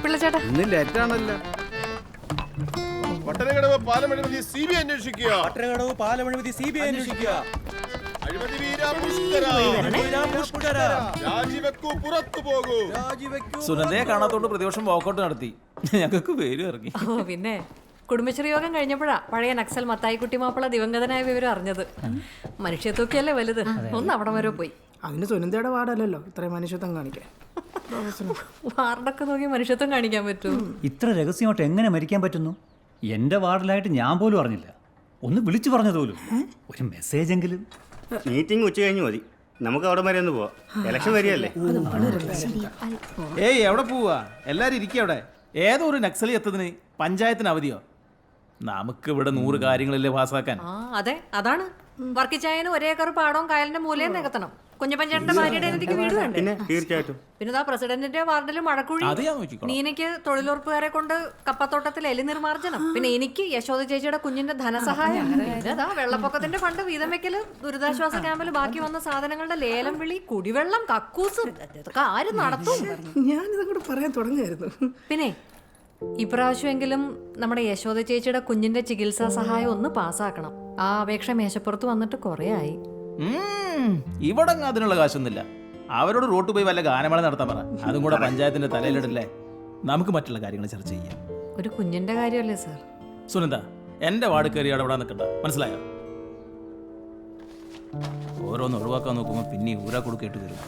പിള്ളച്ചേട്ടാ ഇന്ന് ലേറ്റാണല്ലോ. പട്ടണകടവ് പാലമഴിമതി CBI അന്വേഷിക്കുക. Pattanakadavu പാലമഴിമതി CBI അന്വേഷിക്കുക. അഴിമതി വീര പുഷ്കര. രാജിവെക്കൂ, പുറത്തു പോകൂ. സുനന്ദയെ കാണാത്തോണ്ട് പ്രതിപക്ഷം വാക്കൗട്ട് നടത്തി. ഞങ്ങൾക്ക് പേര് ഇറങ്ങി. ഓ പിന്നെ കുടുംബശ്രീ യോഗം കഴിഞ്ഞപ്പോഴാ പഴയ നക്സൽ മത്തായിക്കുട്ടി മാപ്പിള ദിവംഗതനായ വിവരം അറിഞ്ഞത്. മനുഷ്യത്വക്കല്ലേ വലുത്. ഒന്ന് അവിടെ വരെ പോയി. അതിന് സുനന്ദയുടെ വാർഡല്ലല്ലോ ഇത്രയും മനുഷ്യത്വം കാണിക്കാൻ. വാർഡൊക്കെ നോക്കി മനുഷ്യത്വം കാണിക്കാൻ പറ്റും. ഇത്ര രഹസ്യമായിട്ട് എങ്ങനെ മരിക്കാൻ പറ്റുന്നു? എൻ്റെ വാർഡിലായിട്ട് ഞാൻ പോലും അറിഞ്ഞില്ല. ഒന്ന് വിളിച്ചു പറഞ്ഞത് പോലും. ഒരു മെസ്സേജ് എങ്കിലും. മീറ്റിംഗ് ഉച്ച കഴിഞ്ഞ് മതി, നമുക്ക് അവിടെ വരെ ഒന്ന് പോവാം. ഇലക്ഷൻ വരികയല്ലേ. ഏയ് എവിടെ പോവാ? എല്ലാരും ഇരിക്കുക അവിടെ. ഏതോ ഒരു നക്സലി എത്തതിന് പഞ്ചായത്തിന് അവധിയോ? നമുക്ക് ഇവിടെ 100 കാര്യങ്ങളല്ലേ പാസ്സാക്കാൻ. അതെ, അതാണ്. വർക്കിച്ചായന് 1 ഏക്കർ പാടവും കായലിന്റെ മൂലയും നികത്തണം. കുഞ്ഞപ്പഞ്ചേട്ടന്റെ ഭാര്യയുടെ എനിക്ക് വീട് വേണ്ടേ? പിന്നെ തീർച്ചയായിട്ടും. പിന്നെ ആ പ്രസിഡന്റിന്റെ വാർഡിൽ മഴക്കുഴി, അത് ഞാൻ നോക്കിക്കോളാം. നീനയ്ക്ക് തൊഴിലുറപ്പുകാരെ കൊണ്ട് കപ്പത്തോട്ടത്തിൽ എലി നിർമാർജനം, പിന്നെ എനിക്ക് യശോദ ചേച്ചിയുടെ കുഞ്ഞിന്റെ ധനസഹായം, പിന്നെ അതാ വെള്ളപ്പൊക്കത്തിന്റെ ഫണ്ട് വീതം വെക്കല്, ദുരിതാശ്വാസ ക്യാമ്പിൽ ബാക്കി വന്ന സാധനങ്ങളുടെ ലേലം വിളി, കുടിവെള്ളം, കക്കൂസ്, ഇതൊക്കെ ആര് നടത്തും? ഞാനിതും കൂടെ പറയാൻ തുടങ്ങായിരുന്നു. പിന്നെ ഇപ്രാവശ്യമെങ്കിലും നമ്മുടെ യശോദ ചേച്ചിയുടെ കുഞ്ഞിന്റെ ചികിത്സാ സഹായം ഒന്ന് പാസ്സാക്കണം. ആ അപേക്ഷ മേശപ്പുറത്ത് വന്നിട്ട് കുറെ ആയി. ഇവിടെ അതിനുള്ള കാശൊന്നുമില്ല. അവരോട് റോട്ട് പോയി വല്ല ഗാനമേള നടത്താൻ പറ. അതും കൂടെ പഞ്ചായത്തിന്റെ തലയിലിടല്ലേ. നമുക്ക് മറ്റുള്ള കാര്യങ്ങൾ ചർച്ച ചെയ്യാം. ഒരു കുഞ്ഞിന്റെ കാര്യമല്ലേ സാർ? സുനന്ദ, എന്റെ വാർഡ് കയറി അവിടെ നിൽക്കണ്ട, മനസ്സിലായോ? ഓരോന്ന് ഒഴിവാക്കാൻ നോക്കുമ്പോ പിന്നെ ഊരാ കൊടുക്കേട്ട് വരും.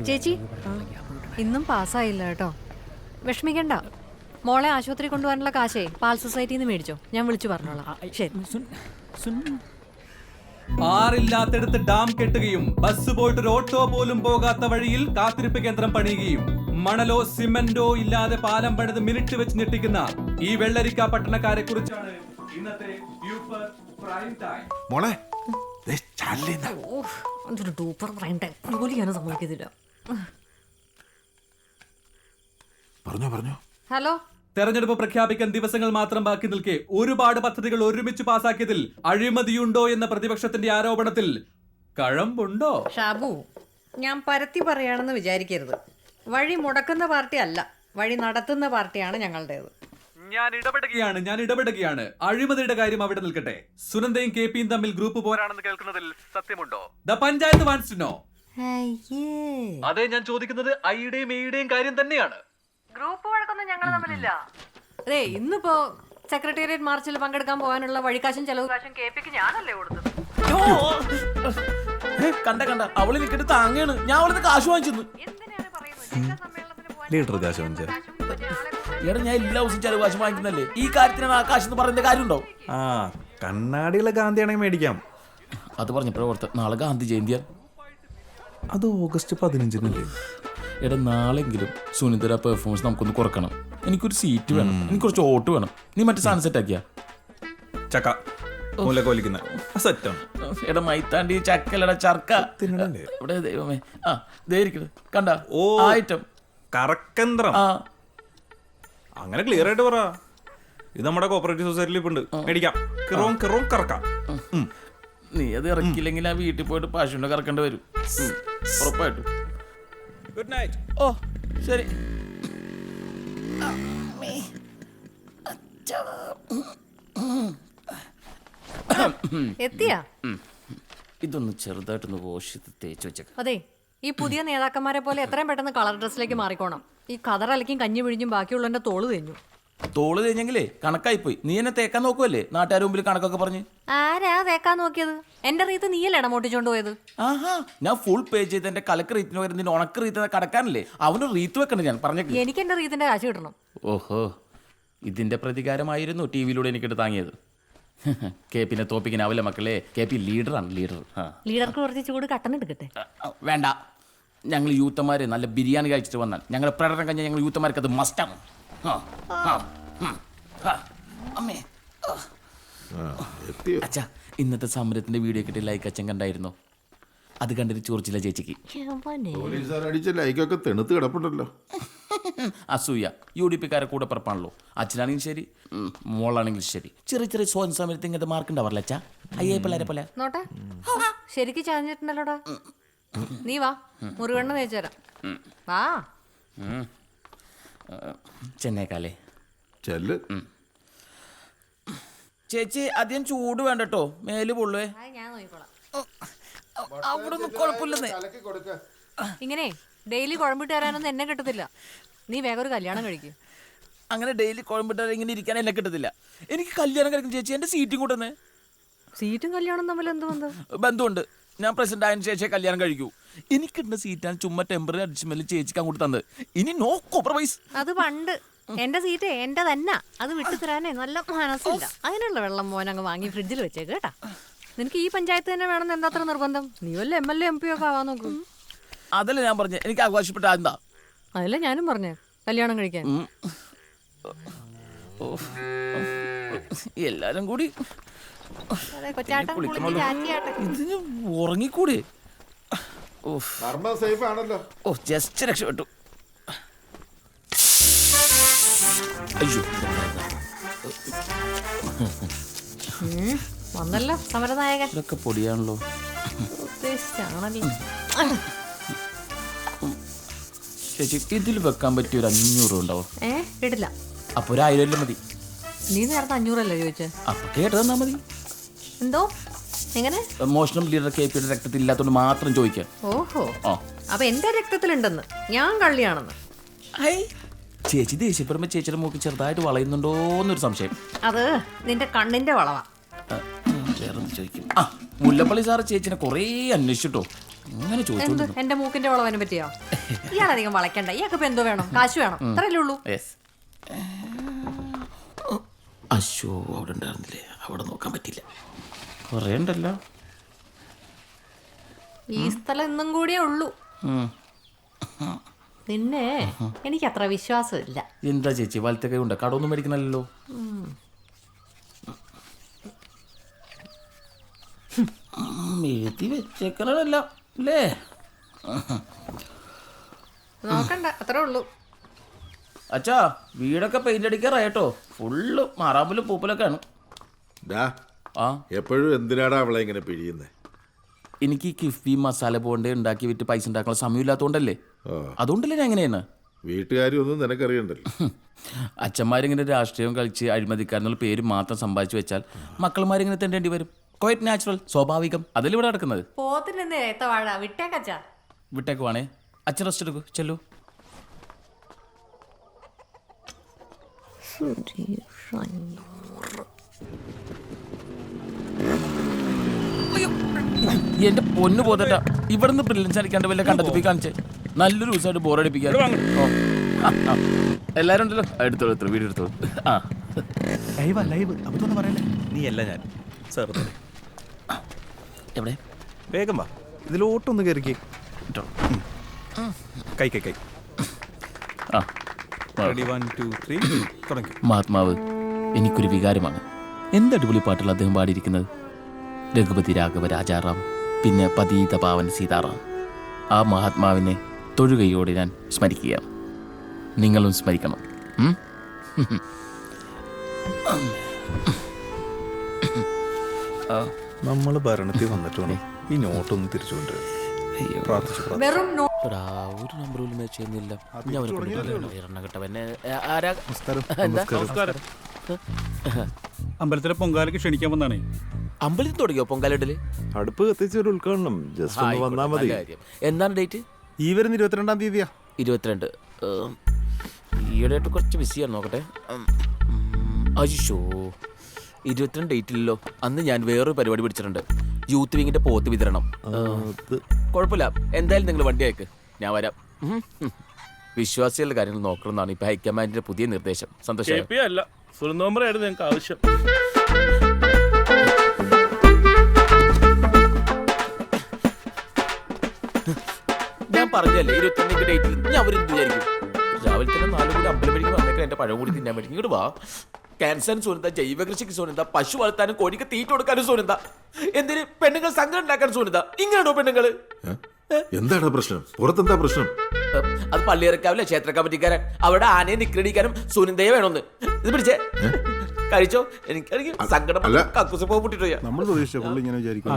ചേച്ചി ഇന്നും പാസ്സായില്ല കേട്ടോ. വിഷമിക്കണ്ട. മോളെ ആശുപത്രി കൊണ്ടുപോകാനുള്ള കാശേ പാൽ സൊസൈറ്റിയിൽ നിന്ന് മേടിച്ചോ, ഞാൻ വിളിച്ചു പറഞ്ഞോളാം. ശരി. ആറില്ലാത്തടുത്ത് ഡാം കെട്ടുകയും ബസ് പോയിട്ട് ഒരു ഓട്ടോ പോലും പോകാത്ത വഴിയിൽ കാത്തിരിപ്പ് കേന്ദ്രം പണിയുകയും മണലോ സിമന്റോ ഇല്ലാതെ പാലം പണിത് മിനിറ്റ് വെച്ച് ഞെട്ടിക്കുന്ന ഈ വെള്ളരിക്ക പട്ടണക്കാരെ കുറിച്ചാണ് ഇന്നത്തെ പ്രൈം ടൈം. മോളെ ഡൂപ്പർ പറയണ്ടേ, ജോലി ഞാൻ സമ്മതിക്കത്തില്ല. പറഞ്ഞോ. ഹലോ. തെരഞ്ഞെടുപ്പ് പ്രഖ്യാപിക്കാൻ ദിവസങ്ങൾ മാത്രം ബാക്കി നിൽക്കെ ഒരുപാട് പദ്ധതികൾ ഒരുമിച്ച് പാസാക്കിയതിൽ അഴിമതിയുണ്ടോ എന്ന പ്രതിപക്ഷത്തിന്റെ ആരോപണത്തിൽ കഴമ്പുണ്ടോ? ഷാബു, ഞാൻ പരത്തി പറയാണെന്ന് വിചാരിക്കരുത്. വഴി മുടക്കുന്ന പാർട്ടി അല്ല, വഴി നടത്തുന്ന പാർട്ടിയാണ് ഞങ്ങളുടേത്. ഞാൻ ഇടപെടുകയാണ്. അഴിമതിയുടെ കാര്യം അവിടെ നിൽക്കട്ടെ. സുനന്ദയും KPയും തമ്മിൽ ഗ്രൂപ്പ് പോരാണെന്ന് കേൾക്കുന്നതിൽ സത്യമുണ്ടോ? The panchayat wants to know. അതെ, ഞാൻ ചോദിക്കുന്നത് ഐയുടെയും എയുടെയും കാര്യം തന്നെയാണ്. ഗ്രൂപ്പ് വഴക്കൊന്നും ഞങ്ങൾ തമ്മിലില്ല. അതെ, ഇന്നിപ്പോ സെക്രട്ടേറിയറ്റ് മാർച്ചിൽ പങ്കെടുക്കാൻ പോകാനുള്ള വഴിക്കാശും ചെലവ് കാശും KPക്ക് ഞാനല്ലേ കൊടുത്തത്. കണ്ട അവള് നിൽക്കിട്ട് താങ്ങാണ്. ഞാൻ അവളിന്ന് കാശ് വാങ്ങിച്ചു. എന്തിനാണ് പറയുന്നത്? ജില്ലാ സമ്മേളനത്തിന് പോകാൻ ലീഡർ കാശ് വാങ്ങിച്ച എടാ, ഞാൻ എല്ലാ ദിവസവും ചെലവ് കാശ് വാങ്ങിക്കുന്നല്ലേ. ഈ കാര്യത്തിനാണ് ആ കാശ് എന്ന് പറയുന്ന കാര്യമുണ്ടോ? കണ്ണാടിയുള്ള ഗാന്ധിയാണെങ്കിൽ മേടിക്കാം. അത് പറഞ്ഞപ്പോഴേ ഓർത്ത് നാളെ ഗാന്ധി ജയന്തിയാ. അത് ഓഗസ്റ്റ് 15-നല്ലേ? എടാ, നാളെങ്കിലും സുനിതര പെർഫോമൻസ് നമുക്കൊന്ന് കുറക്കണം. എനിക്കൊരു സീറ്റ് വേണം, എനിക്ക് കുറച്ച് ഓട്ട് വേണം. നീ മറ്റേ സാധനം സെറ്റ് ആക്കിയാ? ചക്ക മൂലക്കൊലിക്കുന്ന സെറ്റാണ്. എടാ മൈത്താണ്ടി ചക്കലട ചർക്ക ഇവിടെ ദൈവമേ. കണ്ട ഐറ്റം കറക്കന്ത്രം. അങ്ങനെ ക്ലിയർ ആയിട്ട് പറ. ഇത് നമ്മുടെ കോപ്പറേറ്റീവ് സൊസൈറ്റിയിൽ ഇപ്പൊ ഉണ്ട്, മേടിക്കാം. കിറോം കറക്കാം. നീ അത് ഇറക്കിയില്ലെങ്കിൽ ആ വീട്ടിൽ പോയിട്ട് പശുവിനെ കറക്കേണ്ടി വരും ഉറപ്പായിട്ടും. Good night. ഓ ശരി. എത്തിയാ? ഇതൊന്ന് ചെറുതായിട്ടൊന്ന് വാഷ് ചെയ്ത് തേച്ച് വെച്ചേക്ക. അതെ, ഈ പുതിയ നേതാക്കന്മാരെ പോലെ എത്രയും പെട്ടെന്ന് കളർ ഡ്രസ്സിലേക്ക് മാറിക്കോണം. ഈ കതറലക്കും കഞ്ഞി പിഴിഞ്ഞും ബാക്കിയുള്ളവന്റെ തോള് തെഞ്ഞു. തോള് കഴിഞ്ഞെങ്കിലേ കണക്കായി പോയി. നീ എന്നെ തേക്കാൻ നോക്കുവല്ലേ നാട്ടുകാർ മുമ്പിൽ കണക്കൊക്കെ പറഞ്ഞ്. ആരാ തേക്കാൻ നോക്കിയത്? എന്റെ റീത്ത് നീയല്ലേ ഇടമോട്ടിച്ചോണ്ട് പോയത്? ആഹാ, ഞാൻ ഫുൾ പേ ചെയ്ത് എന്റെ കലക്ക് റീത്തിന് പകരം നിന്റെ ഉണക്ക് റീത്ത് കടക്കാനല്ലേ. അവന് റീത്ത് വെക്കണ്ട. ഞാൻ പറഞ്ഞു എനിക്ക് എന്റെ റീത്തിന്റെ കാശ് കിട്ടണം. ഓഹോ, ഇതിന്റെ പ്രതികാരമായിരുന്നു ടിവിയിലൂടെ എനിക്കിട്ട് താങ്ങിയത്. KPനെ തോപ്പിക്കാനാവില്ല മക്കളെ. KP ലീഡറാണ്, leader. ലീഡർക്ക് കുറച്ച് ചൂട് കട്ടൻ എടുക്കട്ടെ? വേണ്ട, ഞങ്ങൾ യൂത്തന്മാര് നല്ല ബിരിയാണി കഴിച്ചിട്ട് വന്നാൽ ഞങ്ങളുടെ പ്രകടനം കഴിഞ്ഞാൽ ഞങ്ങൾ യൂത്തന്മാർക്ക് അത് മസ്റ്റാണ്. അച്ഛാ, ഇന്നത്തെ സമരത്തിന്റെ വീഡിയോ കിട്ടിയ ലൈക്ക് അച്ഛൻ കണ്ടായിരുന്നോ? അത് കണ്ടിട്ട് ചോർച്ചില്ല ചേച്ചിക്ക്. അടിച്ച ലൈക്കൊക്കെ തെണുത്ത് കിടപ്പുണ്ടല്ലോ. അസൂയ. UDPക്കാരെ കൂടെ പറപ്പാണല്ലോ. അച്ഛനാണെങ്കിലും ശരി, മോളാണെങ്കിലും ശരി. ചെറിയ ചെറിയ സ്വയം സമരത്തിൽ ഇങ്ങനത്തെ മാർക്ക് ഉണ്ടാവാറില്ല അച്ഛാ. അയ്യേ പിള്ളേരെ പോലെ. നോട്ടെ, ശരിക്ക് ചാഞ്ഞിട്ടുണ്ടല്ലോടാ. നീ വാ, മുറുകണ്ണ തേച്ചുതരാം. വാ. ചെന്നൈക്കാലേ ചെല്ല്. ചേച്ചി അധികം ചൂട് വേണ്ട കേട്ടോ, മേല് പൊള്ളുവേ. ഞാൻ നോക്കിക്കോളാം. അവിടെ ഒന്നും കുഴപ്പമില്ലെന്നേ. ഇങ്ങനെ ഡെയിലി കുഴമ്പിട്ട് തരാനൊന്നും എന്നെ കിട്ടത്തില്ല. നീ വേഗം ഒരു കല്യാണം കഴിക്കും. അങ്ങനെ ഡെയിലി കുഴമ്പിട്ടാൽ ഇങ്ങനെ ഇരിക്കാൻ എന്നെ കിട്ടത്തില്ല. എനിക്ക് കല്യാണം കഴിക്കും ചേച്ചി, എൻ്റെ സീറ്റും കൂട്ടുന്നേ. സീറ്റും കല്യാണം തമ്മിൽ എന്ത് ബന്ധം? ബന്ധമുണ്ട്. ഞാൻ പ്രസിഡന്റ് ആയതിനു ശേഷം കല്യാണം കഴിക്കൂ. എനിക്കിട്ടുന്ന സീറ്റാണ് ചുമ്മാ ടെമ്പററി അഡ്ജസ്റ്റ്മെന്റ് ചേച്ചിക്ക് അങ്ങോട്ട് തന്നത്. ഇനി നോ കോംപ്രമൈസ്. അത് പണ്ട് എന്റെ സീറ്റ് എന്റെ തന്നെ. അത് വിട്ടു തരാനേ നല്ല മനസ്സില്ല. അതിനുള്ള വെള്ളം മോൻ അങ്ങ് വാങ്ങി ഫ്രിഡ്ജിൽ വെച്ചേക്ക് കേട്ടാ. നിനക്ക് ഈ പഞ്ചായത്ത് തന്നെ വേണമെന്ന് എന്താ അത്ര നിർബന്ധം? നീ വല്ല MLA MP ഒക്കെ ആവാൻ നോക്കും. അതല്ല ഞാൻ പറഞ്ഞേ, എനിക്ക് ആഘോഷപ്പെട്ട എന്താ. അതല്ലേ ഞാനും പറഞ്ഞേ, കല്യാണം കഴിക്കാൻ. എല്ലാരും കൂടി അതെ, കൊച്ചാട്ടം കുളിച്ച് ചാറ്റിയാട്ടെ. ഇതിന് ഉറങ്ങിക്കൂടി. സേഫ് ആണല്ലോ. ഓ ജസ്റ്റ് രക്ഷപ്പെട്ടു. അയ്യോ വന്നല്ലോ സമരനായകൻ. ഇതൊക്കെ പൊടിയാണല്ലോ. ഉദ്ദേശിച്ചാണല്ലോ. ചേച്ചി ഇതിൽ വെക്കാൻ പറ്റിയ ഒരു 500 ഉണ്ടാവും. ഇടില്ല. അപ്പൊ ഒരു 1000 മതി. നീ നേരത്തെ 500 അല്ലേ ചോദിച്ചേ? അപ്പൊ കേട്ട് തന്നാ മതി. എന്തോ എങ്ങനെ? മോഷണം ലീഡർ KP യുടെ രക്തത്തിൽ ഇല്ലാത്തോണ്ട് മാത്രം ചോദിക്കാം. ഓഹോ, ആ അപ്പൊ എന്റെ രക്തത്തിലുണ്ടെന്ന്, ഞാൻ കള്ളിയാണെന്ന്. ചേച്ചി ദേഷ്യപ്പെടുമ്പോ ചേച്ചിയുടെ മൂക്ക് ചെറുതായിട്ട് വളയുന്നുണ്ടോന്നൊരു സംശയം. അത് നിന്റെ കണ്ണിന്റെ വളവാ. വേറെ ചോദിക്കും. ആ മുല്ലപ്പള്ളി സാറ് ചേച്ചിനെ കൊറേ അന്വേഷിച്ചിട്ടോ. അങ്ങനെ എന്ത് ചോദിച്ചോണ്ട് എന്റെ മൂക്കിന്റെ വളവിനെ പറ്റിയോ? ഇയാളധികം വളയ്ക്കണ്ട. ഇയാൾക്ക് ഇപ്പൊ എന്തോ വേണം? കാശ് വേണം, അത്രയല്ലേ ഉള്ളൂ. അശോ അവിടെ ഉണ്ടായിരുന്നില്ലേ, അവിടെ നോക്കാൻ പറ്റില്ല. കൊറേ ഉണ്ടല്ലോ. ഈ സ്ഥലം ഇന്നും കൂടിയേ ഉള്ളൂ. നിന്നെ എനിക്ക് അത്ര വിശ്വാസമില്ല. എന്താ ചേച്ചി വലത്തെ കൈ ഉണ്ട്, കടമൊന്നും മേടിക്കണല്ലോ. എഴുതി വെച്ചേക്കണല്ലോ അല്ലേ? നോക്കണ്ട, അത്രേ ഉള്ളൂ. അച്ഛാ വീടൊക്കെ പെയിന്റ് അടിക്കാറായിട്ടോ. ഫുള്ള് മാറാമ്പലും പൂപ്പലൊക്കെയാണ്. ആ എപ്പോഴും എന്തിനാടാ അവളെ ഇങ്ങനെ പിഴിയുന്നേ? എനിക്ക് കിഫ്ബി മസാല പോണ്ടേ ഉണ്ടാക്കി വിറ്റ് പൈസ ഉണ്ടാക്കാനുള്ള സമയമില്ലാത്തതുകൊണ്ടല്ലേ. അതുകൊണ്ടല്ലേ ഞാൻ എങ്ങനെയാണ്. വീട്ടുകാരും ഒന്നും നിനക്കറിയണ്ടല്ലോ. അച്ഛന്മാരിങ്ങനെ രാഷ്ട്രീയം കളിച്ച് അഴിമതിക്കാരെന്നുള്ള പേര് മാത്രം സമ്പാദിച്ചു വെച്ചാൽ മക്കളമാരിങ്ങനെ തെണ്ടേണ്ടി വരും. ക്വൈറ്റ് നാച്ചുറൽ, സ്വാഭാവികം. അതല്ലേ ഇവിടെ നടക്കുന്നത്. പോത്തിന് നിന്ന് ഏത്തവാഴ വിട്ടേക്കച്ചാ. വിട്ടേക്ക് വേണേ. അച്ഛൻ റെസ്റ്റ് എടുക്കൂ, ചെല്ലു. എന്റെ പൊന്നു പോതട്ട, ഇവിടുന്ന് ബ്രില്യൻസ് അടിക്കാണ്ട് വല്ല കണ്ടെത്തി കാണിച്ചേ. നല്ലൊരു ദിവസമായിട്ട് ബോറടിപ്പിക്കാൻ. എല്ലാരും ഉണ്ടല്ലോ, എടുത്തോളൂ വീഡിയോ എടുത്തോളൂ. ആ ലൈവ് അതൊന്നും പറയല്ലേ. നീ അല്ല ഞാൻ സാർ. എവിടെ? വേഗം വാ, ഇതിലോട്ടൊന്ന് കയറിക്കേ. കൈ കൈ കൈ. ആ റെഡി 1 2 3 തുടങ്ങി. മഹാത്മാവ് എനിക്കൊരു വികാരമാണ്. എന്തടിപൊളി പാട്ടുകൾ അദ്ദേഹം പാടിയിരിക്കുന്നത്. രഘുപതി രാഘവ രാജാറാം, പിന്നെ പതീത പാവൻ സീതാറാം. ആ മഹാത്മാവിനെ തൊഴുകയോടെ ഞാൻ സ്മരിക്കുക. നിങ്ങളും സ്മരിക്കണം. നമ്മൾ ഭരണത്തിൽ വന്നിട്ട് വേണം ഈ നോട്ടൊന്ന് തിരിച്ചുകൊണ്ട് പ്രാർത്ഥിച്ചു. വെറും ഒരു നമ്പർ പോലും മാച്ച് ചെയ്യുന്നില്ല. അമ്പലത്തിലെ പൊങ്കാലയ്ക്ക് ക്ഷണിക്കാൻ വന്നാണേ. അമ്പലത്തിൽ തുടങ്ങിയോ പൊങ്കാലിടല്? അടുപ്പ് കത്തിച്ച് ഒരു ഉദ്ഘാടനം ജസ്റ്റ് ഒന്ന് വന്നാ മതി. എന്താണ് ഡേറ്റ്? ഈ വരുന്ന 22-ാം തീയതിയാ. 22. ഈയിടെയായിട്ട് കുറച്ച് ബിസിയാണ്. നോക്കട്ടെ. അയ്യോ 22 ഡേറ്റില്ലല്ലോ. അന്ന് ഞാൻ വേറൊരു പരിപാടി പിടിച്ചിട്ടുണ്ട്. യൂത്ത് വിങ്ങിന്റെ പോത്ത് വിതരണം. കുഴപ്പമില്ല, എന്തായാലും നിങ്ങൾ വണ്ടി അയക്ക്, ഞാൻ വരാം. വിശ്വാസികളുടെ കാര്യങ്ങൾ നോക്കണമെന്നാണ് ഇപ്പൊ ഹൈക്കമാൻഡിന്റെ പുതിയ നിർദ്ദേശം. സന്തോഷം. സുരനോമ്പറായിരുന്നു ഞങ്ങൾക്ക് ആവശ്യം. ഞാൻ പറഞ്ഞല്ലേ 22 ഡേറ്റിൽ ഞാൻ അവരെന്ത് വിചാരിക്കും? രാവിലെ തന്നെ 4 കൂടി അമ്പലം വഴിക്ക് വന്നേക്കാൻ എന്റെ പഴം കൂടി തിന്നാൻ വേണ്ടി ഇങ്ങോട്ട് വാ. ക്യാൻസറിന് സോനന്ത, ജൈവ കൃഷിക്ക് സോനന്ത, പശു വളർത്താനും കോഴിക്ക് തീറ്റ കൊടുക്കാനും സോനന്ത, എന്തിന് പെണ്ണുങ്ങൾ സംഘം ഉണ്ടാക്കാൻ സോനന്ത. ഇങ്ങനെയാണോ പെണ്ണുങ്ങള്? എന്താണ് പ്രശ്നം? പുറത്തെന്താ പ്രശ്നം? അത് പള്ളിയിറക്കാവില്ല ക്ഷേത്ര കമ്മിറ്റിക്കാരൻ. അവിടെ ആനയെ നിക്രടിക്കാനും സുനന്ദയെ വേണമെന്ന്. ഇത് പിടിച്ചേ. കഴിച്ചോ. എനിക്ക് സങ്കടം അല്ല. കക്കൂസ് പൊട്ടിട്ടോയാ. നമ്മൾ പ്രതീക്ഷിച്ച പുള്ളി ഇങ്ങനെ വിചാരിക്കും.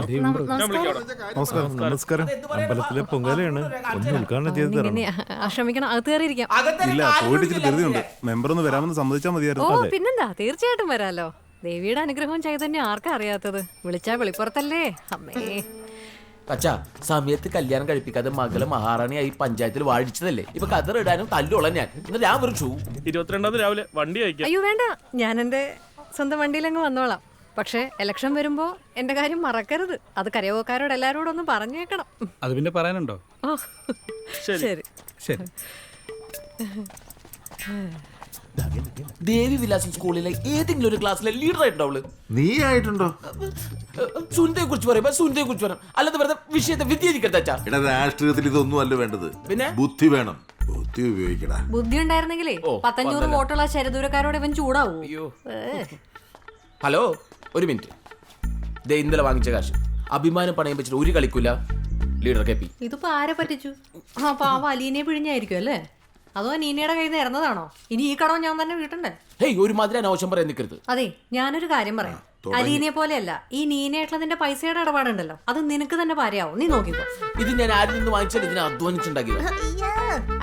നമസ്കാരം നമസ്കാരം. അമ്പലത്തിലെ പൊങ്കാലയാണ്. ഒന്ന് ഉദ്ഘാടനം ചെയ്ത് തരണം. ക്ഷമിക്കണം, അകത്ത് കയറിയിരിക്കാം. ഇല്ല, പോയിട്ട് ഇച്ചിരി ധൃതിയുണ്ട്. മെമ്പർ ഒന്ന് വരാമെന്ന് സമ്മതിച്ചാൽ ഓ മതിയായിരുന്നു. പിന്നെന്താ, തീർച്ചയായിട്ടും വരാലോ. ദേവിയുടെ അനുഗ്രഹവും ചൈതന്യം ആർക്കാ അറിയാത്തത്? വിളിച്ചാ വെളിപ്പുറത്തല്ലേ അമ്മേ. അച്ഛാ, സമയത്ത് കല്യാണം കഴിപ്പിക്കാതെ മകളെ മഹാറാണിയായി പഞ്ചായത്തിൽ വാഴിച്ചതല്ലേ. ഇപ്പൊ കതറിടാനും തല്ലുള്ള ഞാൻ. എന്നിട്ട് ഞാൻ വിളിച്ചു 22 രാവിലെ വണ്ടി അയക്കാം. അയ്യോ വേണ്ട, ഞാൻ എൻ്റെ സ്വന്തം വണ്ടിയിലങ്ങ് വന്നോളാം. പക്ഷേ ഇലക്ഷൻ വരുമ്പോ എന്റെ കാര്യം മറക്കരുത്. അത് കരയോക്കാരോട് എല്ലാരോടും ഒന്ന് പറഞ്ഞേക്കണം. അത് പിന്നെ പറയാനുണ്ടോ? ഓ ശരി ശരി. ദേവി വിലാസം സ്കൂളിലെ ഏതെങ്കിലും ഒരു ക്ലാസ്സിലെ ലീഡർ ആയിട്ടുണ്ടാവുള്ളൂ. നീ ആയിട്ടുണ്ടോ? സുനിതയെ കുറിച്ച് പറയുമ്പോ സുനിതയെ കുറിച്ച് പറയാം, അല്ലാതെ വെറുതെ വിഷയത്തെ വ്യതിചരിക്കരുത് അച്ഛാ. എടാ, രാഷ്ട്രീയത്തിൽ ഇതൊന്നും അല്ല വേണ്ടത്. പിന്നെ? ബുദ്ധി വേണം. ബുദ്ധി ഉപയോഗിക്കടാ. ബുദ്ധി ഉണ്ടായിരുന്നെങ്കിലേ 500 വോട്ടുള്ള ശരദൂരക്കാരോട് ഇവൻ ചൂടാവൂ. അയ്യോ. ഹലോ, ഒരു മിനിറ്റ്. ദേ ഇന്നലെ വാങ്ങിച്ച കാശ് അഭിമാനം പണയം വെച്ചിട്ട് ഒരു കളിക്കൂല ലീഡർ കെ പി. ഇതിപ്പോ ആരെ പറ്റിച്ചു? ആ പാവ അലീനെ പിഴിഞ്ഞായിരിക്കും അല്ലേ? അതോ നീനയുടെ കയ്യിൽ നിന്ന് ഇറന്നതാണോ? ഇനി ഈ കടവും ഞാൻ തന്നെ വീട്ടണ്ടേ? ഹേയ്, ഒരുമാതിരി അനാവശ്യം പറയാൻ നിൽക്കരുത്. അതെ, ഞാനൊരു കാര്യം പറയാം. അലീനെ പോലെയല്ല, ഈ നീനയായിട്ടുള്ള നിന്റെ പൈസയുടെ ഇടപാടുണ്ടല്ലോ, അത് നിനക്ക് തന്നെ പാരയാവും. നീ നോക്കിക്കോ. ഇത് ഞാൻ ആരിൽ നിന്ന് വാങ്ങിച്ചാൽ ഇതിനെ അധ്വാനിച്ചുണ്ടാക്കിയത്.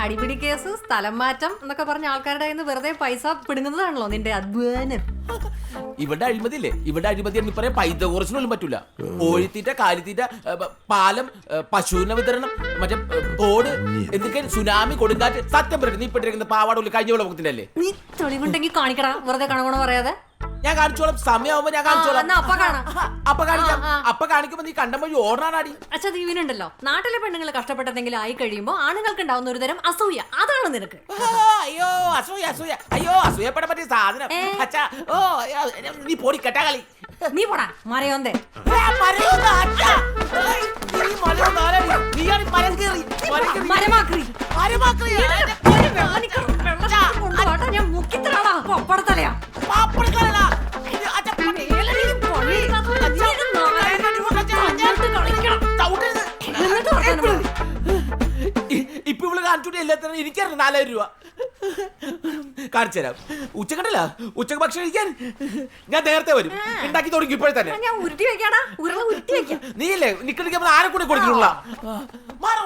അടിപിടി കേസ്, സ്ഥലം മാറ്റം എന്നൊക്കെ പറഞ്ഞ ആൾക്കാരുടെ കയ്യിൽ നിന്ന് വെറുതെ പൈസ പിടുങ്ങുന്നതാണല്ലോ നിന്റെ അധ്വാനം. ഇവിടെ അഴിമതിയില്ലേ? ഇവിടെ അഴിമതി എന്ന് പറയാൻ പൈതകോറച്ചിനൊന്നും പറ്റൂല. കോഴിത്തീറ്റ, കാലിത്തീറ്റ, പാലം, പശുവിന വിതരണം, മറ്റേ തോട്, എന്തൊക്കെ സുനാമി, കൊടുങ്കാറ്റ്. സത്യം പറയും, നീ പെട്ടിരിക്കുന്ന പാവാടുള്ള കഴിഞ്ഞ വെള്ളത്തിന്റെ അല്ലേ? നീ തെളിവുണ്ടെങ്കിൽ കാണിക്കടാ, വെറുതെ കണകണ പറയാതെ. ഞാൻ കാണിച്ചോളാം, സമയമാകുമ്പോ ഞാൻ കാണിച്ചോളാം. എന്നാ അപ്പ കാണാം. അപ്പൊ കാണിക്കാം. അപ്പൊ കാണിക്കുമ്പോ നീ കണ്ട വഴി ഓടാനാടി. അച്ഛാ, ദീവിനുണ്ടല്ലോ, നാട്ടിലെ പെണ്ണുങ്ങൾ കഷ്ടപ്പെട്ടെങ്കിലും ആയി കഴിയുമ്പോ ആണുങ്ങൾക്ക് ഉണ്ടാവുന്ന ഒരു തരം അസൂയ. അതാണ് നിനക്ക്. അയ്യോ അസൂയ, അസൂയ. അയ്യോ, അസൂയപ്പെടാൻ പറ്റിയ സാധനം. അച്ഛാ, ഓ നീ പോടി കെട്ടാ കളി. നീ പോടാ മരയോന്തേ. മരമാക്രി. ഞാൻ മുക്കിത്തരാടാ പപ്പടത്തലയാ. ഇപ്പൊ ഇവള് കാണിച്ചോട്ടെ എല്ലാത്തിനും എനിക്കറിയാം 4000 രൂപ കാണിച്ചു തരാം. ഉച്ചക്കണ്ടല്ല, ഉച്ചക്ക് ഭക്ഷണം കഴിക്കാൻ ഞാൻ നേരത്തെ വരും. ഉണ്ടാക്കി തുടങ്ങി ഇപ്പോഴെ തന്നെ. ഞാൻ ഉരുട്ടി വെക്കാടാ, ഉരുള ഉരുട്ടി വെക്കാം. നീ അല്ലേ നിക്കടിക്കുമ്പോൾ ആരെ കൂടെ കൊടുത്തിട്ടുള്ള മാറ